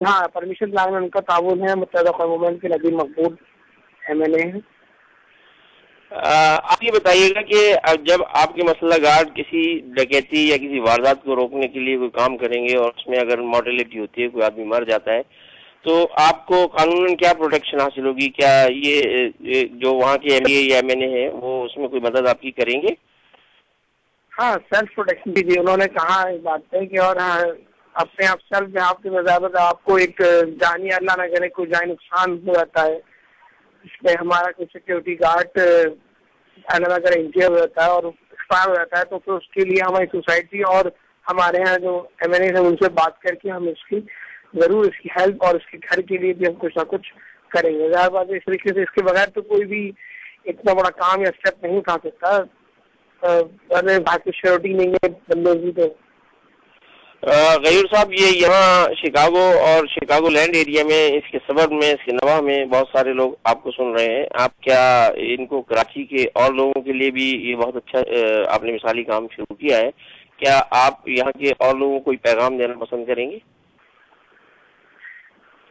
ہاں پرمیشن لانے میں ان کا تعاون ہے. متحدہ اقوام مومنٹ کے نظیر مقبول MLA ہیں. آپ یہ بتائیے گا کہ جب آپ کے مسلح گارڈ کسی ڈکیتی یا کسی واردات کو روکنے کے لیے کوئی کام کریں گے اور اس میں اگر مارٹیلٹی ہوتی ہے، کوئی آدمی مر جاتا ہے، تو آپ کو قانون کیا پروٹیکشن حاصل ہوگی؟ کیا یہ جو وہاں کے MLA یا MNA ہیں وہ اس میں کوئی مدد آپ کی کریں گے؟ ہاں سیلف پروٹیکشن بھی انہوں نے کہا اس بات پہ کہ اور اپنے آپ سیلف میں آپ کی وضاحت آپ کو ایک جانی اللہ نہ کرے کوئی جانی نقصان ہو جاتا ہے، اس میں ہمارا کوئی سیکورٹی گارڈ اللہ نہ کرے انجر ہو جاتا ہے اور ایکسپائر ہو جاتا ہے، تو پھر اس کے لیے ہماری سوسائٹی اور ہمارے یہاں جو MLA ہیں ان سے بات کر کے ہم اس کی ضرور اس کی ہیلپ اور اس کے گھر کے لیے بھی ہم کچھ نہ کچھ کریں گے. ظاہر بات ہے اس طریقے سے اس کے بغیر تو کوئی بھی اتنا بڑا کام یا اسٹیپ نہیں اٹھا سکتا. باقی شیورٹی نہیں ہے بندوں کی. تو غیور صاحب، یہ یہاں شکاگو اور شکاگو لینڈ ایریا میں، اس کے سبب میں، اس کے نواح میں بہت سارے لوگ آپ کو سن رہے ہیں. آپ کیا ان کو کراچی کے اور لوگوں کے لیے بھی یہ بہت اچھا آپ نے مثالی کام شروع کیا ہے، کیا آپ یہاں کے اور لوگوں کو کوئی پیغام دینا پسند کریں گے؟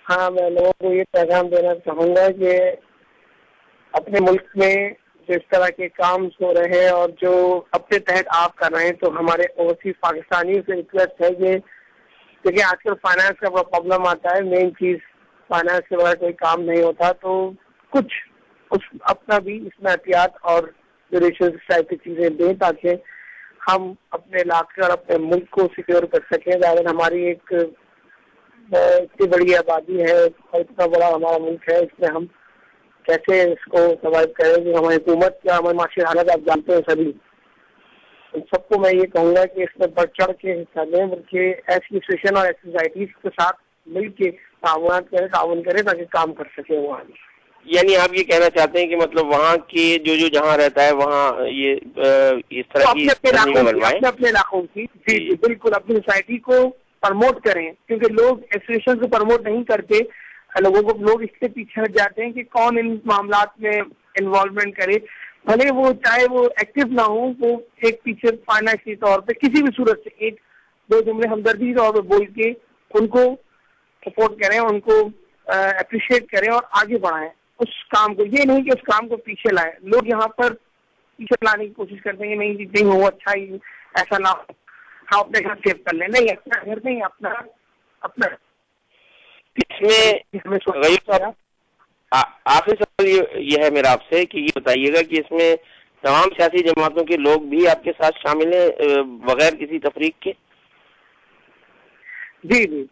ہاں میں لوگوں کو یہ پیغام دینا چاہوں گا کہ اپنے ملک میں جو اس طرح کے کام ہو رہے ہیں اور جو اپنے تحت آپ کر رہے ہیں، تو ہمارے اوورسیز پاکستانیوں سے ریکویسٹ ہے کہ دیکھیں آج کل فائنانس کا بڑا پرابلم آتا ہے. مین چیز فائنانس کے بغیر کوئی کام نہیں ہوتا. تو کچھ اپنا بھی اس میں احتیاط اور ڈونیشن ٹائپ کی چیزیں دیں تاکہ ہم اپنے علاقے اور اپنے ملک کو سیکیور کر سکیں. اگر ہماری ایک اتنی بڑی آبادی ہے اور اتنا بڑا ہمارا ملک ہے، اس میں ہم کیسے اس کو سروائیو کریں گے؟ ہماری حکومت کیا ہماری معاشی حالت آپ جانتے ہیں سبھی. ان سب کو میں یہ کہوں گا کہ اس میں بڑھ چڑھ کے حصہ لیں، بلکہ ایسی انسٹیٹیوشن اور ایسی سوسائٹیز کے ساتھ مل کے تعاون کریں تاکہ کام کر سکیں وہاں. یعنی آپ یہ کہنا چاہتے ہیں کہ مطلب وہاں کے جو جہاں رہتا ہے وہاں یہ اس طرح کی اپنے علاقوں کی جی بالکل اپنی سوسائٹی کو پرموٹ کریں، کیونکہ لوگ ایسوسیشن کو پرموٹ نہیں کرتے. لوگ اس سے پیچھے ہٹ جاتے ہیں کہ کون ان معاملات میں انوالومنٹ کرے، بھلے وہ چاہے وہ ایکٹیو نہ ہو، وہ ایک پیچھے فائنانشی طور پہ کسی بھی صورت سے ایک دو جملے ہمدردی طور پہ بول کے ان کو سپورٹ کریں، ان کو اپریشیٹ کریں اور آگے بڑھائیں اس کام کو. یہ نہیں کہ اس کام کو پیچھے لائیں. لوگ یہاں پر پیچھے لانے کی کوشش کرتے ہیں کہ نہیں ہو اچھا ہی ایسا نہ ہو، ہم اپنے گھر سیو کر لیں. نہیں، اپنا گھر نہیں، اپنا اس میں آخری سوال یہ ہے میرا آپ سے کہ یہ بتائیے گا کہ اس میں تمام سیاسی جماعتوں کے لوگ بھی آپ کے ساتھ شامل ہیں بغیر کسی تفریق کے؟ جی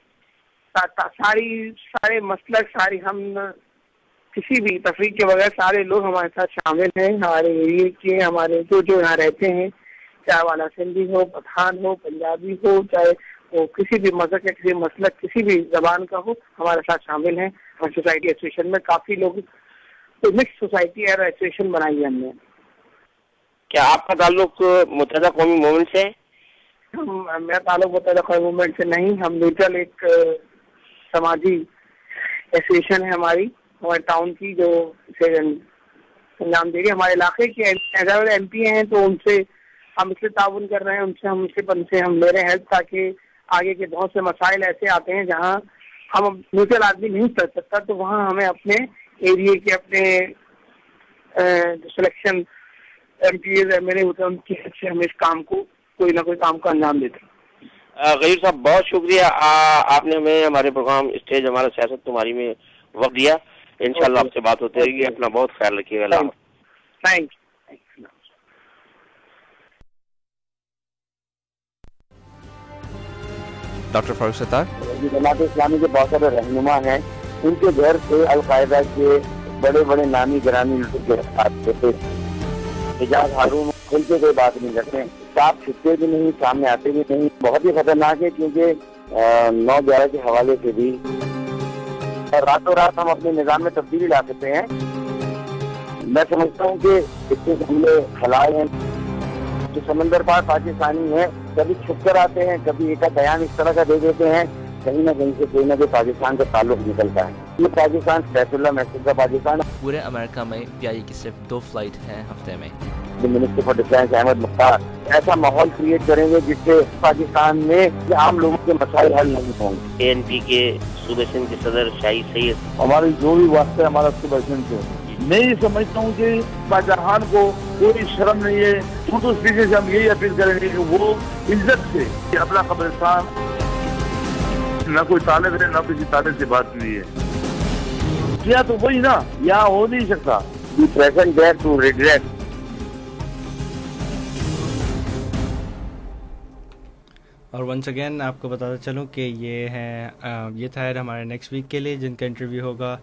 سارے مسلک ہم کسی بھی تفریق کے بغیر سارے لوگ ہمارے ساتھ شامل ہیں. ہمارے ایریے کے ہمارے جو یہاں رہتے ہیں، چاہے والا سندھی ہو، پٹھان ہو، پنجابی ہو، چاہے وہ کسی بھی مذہب یا کسی مسلک کسی بھی زبان کا ہو، ہمارے ساتھ شامل ہیں. ہماری سوسائٹی ایسوسیشن میں کافی لوگ مکس سوسائٹی اور ایسوسیشن بنائی ہے ہم نے. کیا آپ کا تعلق متحدہ قومی موومنٹ سے ہے؟ میرا تعلق متحدہ قومی موومنٹ سے نہیں. ہم نیوٹرل ایک سماجی ایسوسیشن ہے ہمارے ٹاؤن کی، جو اسے انجام دے رہی ہے. ہمارے علاقے کے MP ہیں، تو ان سے ہم اس سے تعاون کر رہے ہیں. ہم لے رہے ہیں ہیلپ، تاکہ آگے کے بہت سے مسائل ایسے آتے ہیں جہاں ہم نیوٹرل آدمی نہیں کر سکتا، تو وہاں ہمیں اپنے ایریے کے اپنے سلیکشن MPs MLA ہوتے ہیں، ان کی سے ہم اس کام کو کوئی نہ کوئی کام کو انجام دیتے ہیں. غیور صاحب بہت شکریہ، آپ نے ہمیں ہمارے پروگرام اسٹیج ہمارا سیاست تمہاری میں وقت دیا. انشاءاللہ آپ سے بات ہوتی رہے گی. اپنا بہت خیال رکھیے گا. اللہ thank you. Doctor Farooq Sattar Jamaat Islami کے بہت سارے رہنما ہیں، ان کے گھر سے القاعدہ کے بڑے بڑے نامی گرامی گرفتار ہوتے تھے. حجاز ہارون کھل کے کوئی بات نہیں کرتے، صاف چھپتے بھی نہیں، سامنے آتے بھی نہیں. بہت ہی خطرناک ہے، کیونکہ 9/11 کے حوالے سے بھی راتوں رات ہم اپنے نظام میں تبدیلی لا سکتے ہیں. میں سمجھتا ہوں کہ اتنے حملے حلال ہیں. جو سمندر پار پاکستانی ہیں کبھی چھپ کر آتے ہیں، کبھی ایک بیان اس طرح کا دے دیتے ہیں، کہیں نہ کہیں سے کوئی نہ کوئی پاکستان کا تعلق نکلتا ہے. یہ پاکستان بیت اللہ محسوس کا پاکستان. پورے امریکہ میں PIA کی صرف 2 فلائٹ ہیں ہفتے میں. اپنے منسٹر فار ڈیفینس احمد مختار ایسا ماحول کریٹ کریں گے جس سے پاکستان میں عام لوگوں کے مسائل حل نہیں ہوں گے. ANP کے صوبہ سندھ کے صدر شاہی سید، ہماری جو بھی واسطہ ہے ہمارا صوبہ سندھ سے. میں یہ سمجھتا ہوں کہ شاہجہان کو کوئی شرم نہیں ہے. اردو اسپیکر سے ہم یہی اپیل کریں گے کہ وہ عزت سے اپنا قبرستان، نہ کوئی طالب ہے نہ کسی طالب سے بات ہوئی ہے کیا تو وہی نا، یہاں ہو نہیں سکتا. Be present there to regret. اور ونس اگین آپ کو بتاتا چلوں کہ یہ تھا ہمارے نیکسٹ ویک کے لیے جن کا انٹرویو ہوگا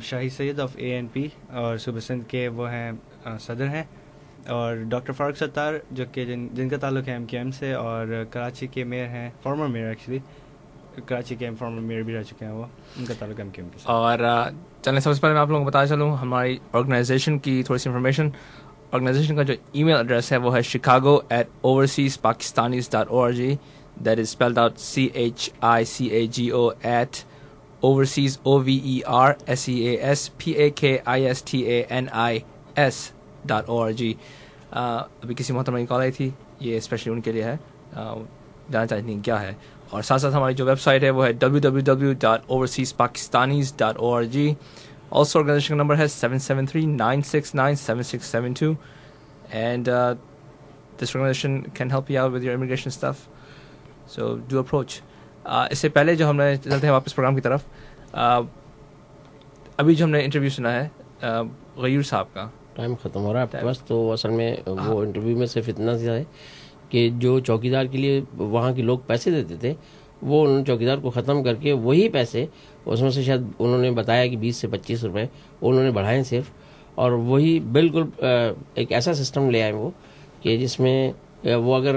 شاہی سید آف ANP اور صوبہ سندھ کے وہ ہیں صدر ہیں، اور ڈاکٹر فاروق ستار جو کہ جن کا تعلق ہے MQM سے، اور کراچی کے میئر ہیں، فارمر میئر ایکچولی کراچی کے فارمر میئر بھی رہ چکے ہیں، وہ ان کا تعلق MQM کے ساتھ. اور چلیں سب سے پہلے میں آپ لوگوں کو بتا چلوں ہماری آرگنائزیشن کی تھوڑی سی انفارمیشن. آرگنائزیشن کا جو ای میل ایڈریس ہے وہ ہے chicago@overseaspakistanis.org. That is spelled out CHICAGO @overseaspakistanis.org. ابھی کسی محترمہ کی کال آئی تھی، یہ اسپیشلی ان کے لیے ہے، جاننا چاہتے ہیں کیا ہے. اور ساتھ ساتھ ہماری جو ویب سائٹ ہے وہ ہے www.overseaspakistanis.org. Also organization کا نمبر ہے 773-969-7672 and this organization can help you out with your immigration stuff, so do approach. اس سے پہلے جو ہم نے چلتے ہیں واپس پروگرام کی طرف، ابھی جو ہم نے انٹرویو سنا ہے غیور صاحب کا، ٹائم ختم ہو رہا ہے آپ کے پاس، تو اصل میں وہ انٹرویو میں صرف اتنا سا ہے کہ جو چوکیدار کے لیے وہاں کے لوگ پیسے دیتے تھے وہ انہوں نے چوکیدار کو ختم کر کے وہی پیسے اس میں سے شاید انہوں نے بتایا کہ 20 سے 25 روپے انہوں نے بڑھائے صرف، اور وہی بالکل ایک ایسا سسٹم لے آئے وہ کہ جس میں وہ اگر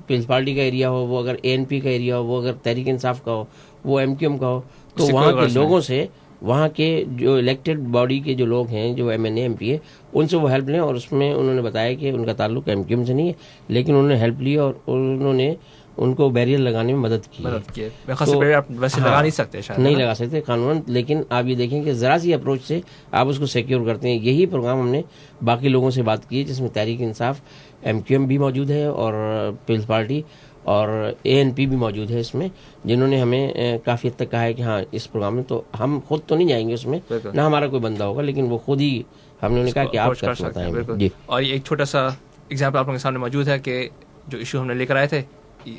پیپلز پارٹی کا ایریا ہو، وہ اگر ANP کا ایریا ہو، وہ اگر تحریک انصاف کا ہو، وہ MQM کا ہو، تو وہاں کے لوگوں سے، وہاں کے جو الیکٹڈ باڈی کے جو لوگ ہیں، جو MNA MP ہے، ان سے وہ ہیلپ لیں. اور اس میں انہوں نے بتایا کہ ان کا تعلق MQM سے نہیں ہے، لیکن انہوں نے ہیلپ لی اور انہوں نے ان کو بیریئر لگانے میں مدد کی. ویسے لگا نہیں سکتے، شاید نہیں لگا سکتے قانون، لیکن آپ یہ دیکھیں کہ ذرا سی اپروچ سے آپ اس کو سیکیور کرتے ہیں. یہی پروگرام ہم نے باقی لوگوں سے بات کی، جس میں تحریک انصاف MQM بھی موجود ہے اور پیپلز پارٹی اور ANP بھی موجود ہے اس میں، جنہوں نے ہمیں کافی حد تک کہا ہے کہ ہاں اس پروگرام میں تو ہم خود تو نہیں جائیں گے اس میں، نہ ہمارا کوئی بندہ ہوگا، لیکن وہ خود ہی ہم نے کہا کہ آپ کر سکتے ہیں. جی. اور ایک چھوٹا سا ایگزامپل آپ لوگوں کے سامنے موجود ہے کہ جو ایشو ہم نے لے کر آئے تھے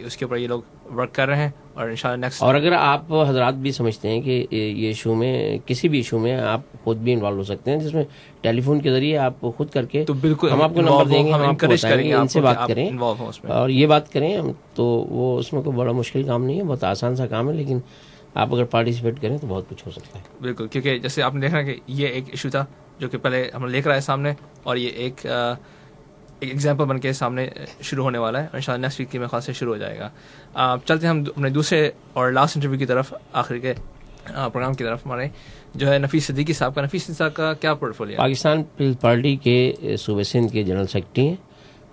اس کے اوپر یہ لوگ ورک کر رہے ہیں، اور انشاءاللہ نیکسٹ. اور اگر آپ حضرات بھی سمجھتے ہیں کہ یہ ایشو میں کسی بھی ایشو میں آپ خود بھی انوالو ہو سکتے ہیں، جس میں ٹیلی فون کے ذریعے آپ خود کر کے، تو بالکل ہم آپ کو نمبر دیں گے، ہم انکریج کریں گے ان سے بات کریں اور یہ بات کریں ہم، تو وہ اس میں کوئی بڑا مشکل کام نہیں ہے، بہت آسان سا کام ہے، لیکن آپ اگر پارٹیسپیٹ کریں تو بہت کچھ ہو سکتا ہے. بالکل، کیونکہ جیسے آپ نے دیکھا کہ یہ ایک ایشو تھا جو کہ پہلے ہم لے کر آئے سامنے، اور یہ ایک ایگزامپل بن کے سامنے شروع ہونے والا ہے، اور انشاءاللہ نیکسٹ ویک کی میرے خیال سے شروع ہو جائے گا. چلتے ہیں ہم اپنے دوسرے اور لاسٹ انٹرویو کی طرف، آخری کے پروگرام کی طرف. ہمارے جو ہے نفیس صدیقی صاحب کا. نفیس صاحب کا کیا پورٹ فولیو؟ پاکستان پیپلز پارٹی کے صوبہ سندھ کے جنرل سیکرٹری ہیں،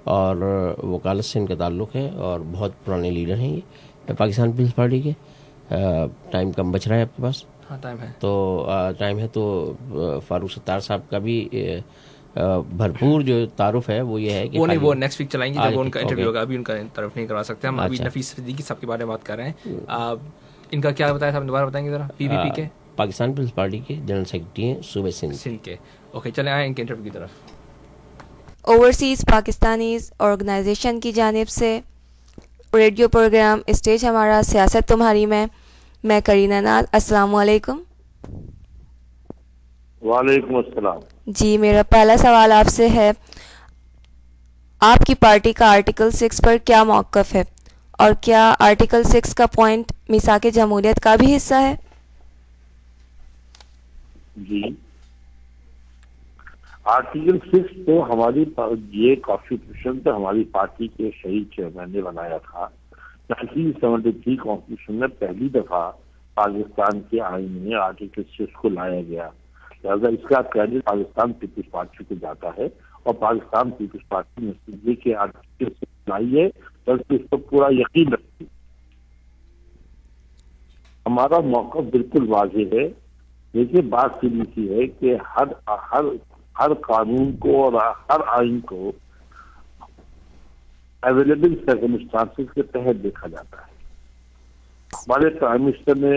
اور وکالت سے ان کا تعلق ہے، اور بہت پرانے لیڈر ہیں یہ پاکستان پیپلز پارٹی کے. ٹائم کم بچ رہا ہے آپ کے پاس؟ ہاں ٹائم ہے. تو ٹائم ہے تو فاروق ستار صاحب کا بھی بھرپور جو تعارف ہے وہ یہ ہے کہ وہ نیکسٹ ویک چلائیں گے جب ان کا انٹرویو ہوگا، ابھی ان کا طرف نہیں کروا سکتے ہم. ابھی نفیس صدیقی صاحب کے بارے میں بات کر رہے ہیں. ان کا کیا بتایا تھا، دوبارہ بتائیں گے ذرا؟ PPP کے پاکستان پیپلز پارٹی کے جنرل سیکرٹری ہیں صوبہ سندھ کے. اوکے، چلیں آئیں ان کے انٹرویو کی طرف. اوورسیز پاکستانیز آرگنائزیشن کی جانب سے ریڈیو پروگرام اسٹیج ہمارا سیاست تمہاری میں کرینہ ناز. السلام علیکم. وعلیکم السلام. جی، میرا پہلا سوال آپ سے ہے، آپ کی پارٹی کا آرٹیکل 6 پر کیا موقف ہے، اور کیا آرٹیکل 6 کا پوائنٹ میثاق جمہوریت کا بھی حصہ ہے؟ جی، آرٹیکل 6 تو ہماری یہ کانسٹیٹیوشن تو ہماری پارٹی کے شہید چیئرمین نے بنایا تھا. 1973 کانسٹیٹیوشن میں پہلی دفعہ پاکستان کے آئین میں آرٹیکل 6 کو لایا گیا، لہٰذا اس کا کریڈٹ پاکستان پیپلز پارٹی کو جاتا ہے، اور پاکستان پیپلز پارٹی نے یہ کہ آرٹیکل 6 لائی ہے بلکہ اس پر پورا یقین رکھتی. ہمارا موقف بالکل واضح ہے. دیکھیے، بات سیدھی سی ہے کہ ہر ہر قانون کو اور ہر آئین کو اویلیبل سرکمسٹانسز کے تحت دیکھا جاتا ہے. ہمارے پرائم منسٹر نے